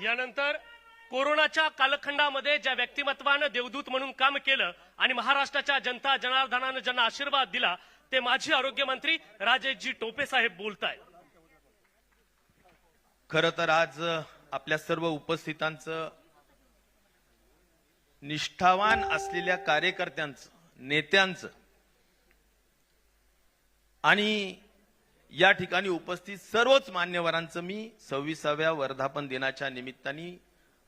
यानंतर कोरोनाच्या कालखंडामध्ये ज्या व्यक्तिमत्वानं देवदूत म्हणून काम केलं आणि महाराष्ट्राच्या जनता जनार्दनानं ज्यांना आशीर्वाद दिला ते माजी आरोग्यमंत्री राजेशजी टोपे साहेब बोलतायत। खरं तर आज आपल्या सर्व उपस्थितांचं निष्ठावान असलेल्या कार्यकर्त्यांचं, नेत्यांचं आणि या ठिकाणी उपस्थित सर्वच मान्यवरांचं मी 26व्या वर्धापन दिनाच्या निमित्ताने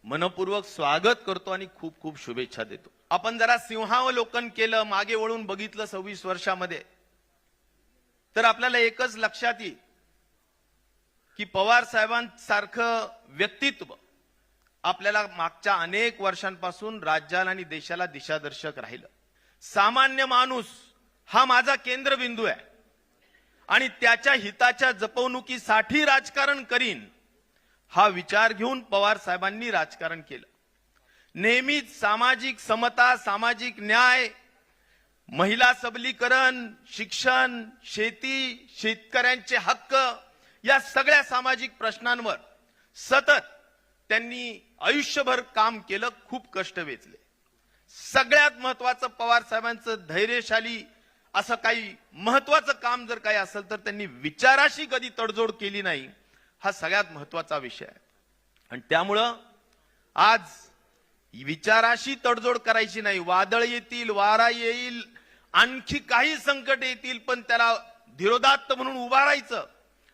मनपूर्वक स्वागत करतो आणि खूप खूप शुभेच्छा देतो। आपण जरा सिंहावलोकन केलं, मागे वळून बघितलं 26 वर्षामध्ये, तर आपल्याला एकच लक्षात येईल की पवार साहेबांसारखं व्यक्तित्व आपल्याला मागच्या अनेक वर्षांपासून राज्याला आणि देशाला दिशादर्शक राहिलं। सामान्य माणूस हा माझा केंद्रबिंदू आहे आणि त्याच्या हिताच्या जपवणुकीसाठी राजकारण करीन हा विचार घेऊन पवार साहेबांनी राजकारण केलं। नेहमीच सामाजिक समता, सामाजिक न्याय, महिला सबलीकरण, शिक्षण, शेती, शेतकऱ्यांचे हक्क या सगळ्या सामाजिक प्रश्नांवर सतत त्यांनी आयुष्यभर काम केलं, खूप कष्ट वेचले। सगळ्यात महत्वाचं पवार साहेबांचं धैर्यशाली असं काही महत्वाचं काम जर काही असेल तर त्यांनी विचाराशी कधी तडजोड केली नाही, हा सगळ्यात महत्वाचा विषय आहे। आणि त्यामुळं आज विचाराशी तडजोड करायची नाही। वादळ येतील, वारा येईल, आणखी काही संकट येतील, पण त्याला धीरोदात्त म्हणून उभा राहायचं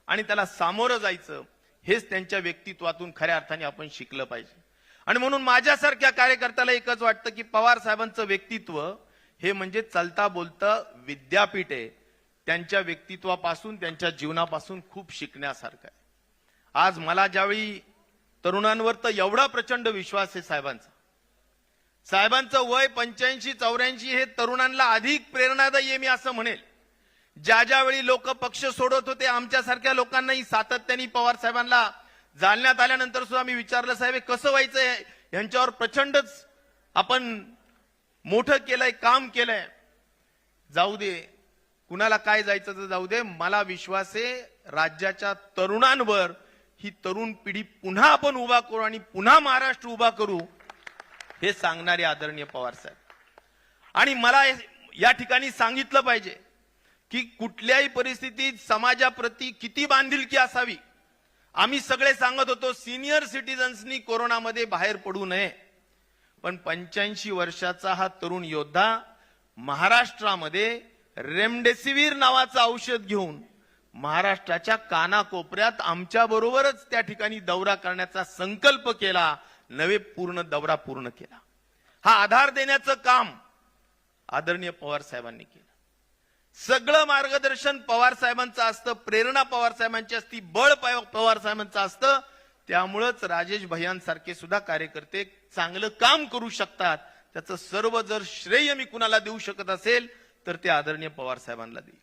आणि त्याला सामोरं जायचं, हेच त्यांच्या व्यक्तित्वातून खऱ्या अर्थाने आपण शिकलं पाहिजे। आणि म्हणून माझ्यासारख्या कार्यकर्त्याला एकच वाटतं की पवार साहेबांचं व्यक्तित्व हे म्हणजे चलता बोलता विद्यापीठ आहे। त्यांच्या व्यक्तित्वापासून, त्यांच्या जीवनापासून खूप शिकण्यासारखं आहे। आज मला ज्यावेळी तरुणांवर तर एवढा प्रचंड विश्वास आहे साहेबांचं वय 85-84 हे तरुणांना अधिक प्रेरणादायी आहे मी असं म्हणेल। ज्या वेळी लोक पक्ष सोडत होते, आमच्यासारख्या लोकांनाही सातत्याने पवार साहेबांना जालन्यात आल्यानंतर सुद्धा मी विचारलं, साहेब कसं व्हायचंय, यांच्यावर प्रचंडच आपण मोठं केलंय, काम केलंय। जाऊ दे, कुणाला काय जायचं तर जाऊ दे, मला विश्वास आहे राज्याच्या तरुणांवर ही तरुण पिढी पुन्हा आपण उभा करू आणि पुन्हा महाराष्ट्र उभा करू, हे सांगणारे आदरणीय पवार साहेब। आणि मला या ठिकाणी सांगितलं पाहिजे की कुठल्याही परिस्थितीत समाजाप्रती किती बांधिलकी असावी। आम्ही सगळे सांगत होतो सिनियर सिटीजन्सनी कोरोनामध्ये बाहेर पडू नये, पण 85 वर्षाचा हा तरुण योद्धा महाराष्ट्रामध्ये रेमडेसिवीर नावाचं औषध घेऊन महाराष्ट्राच्या कानाकोपऱ्यात आमच्या बरोबरच त्या ठिकाणी दौरा करण्याचा संकल्प केला, नवे पूर्ण दौरा पूर्ण केला। हा आधार देण्याचं काम आदरणीय पवार साहेबांनी केलं। सगळं मार्गदर्शन पवार साहेबांचं असतं, प्रेरणा पवार साहेबांची असती, बळ पवार साहेबांचं असतं। त्यामुळेच राजेश भैयांसारखे सुद्धा कार्यकर्ते चांगलं काम करू शकतात। त्याचं सर्व जर श्रेय मी कुणाला देऊ शकत असेल तर ते आदरणीय पवार साहेबांना देईल।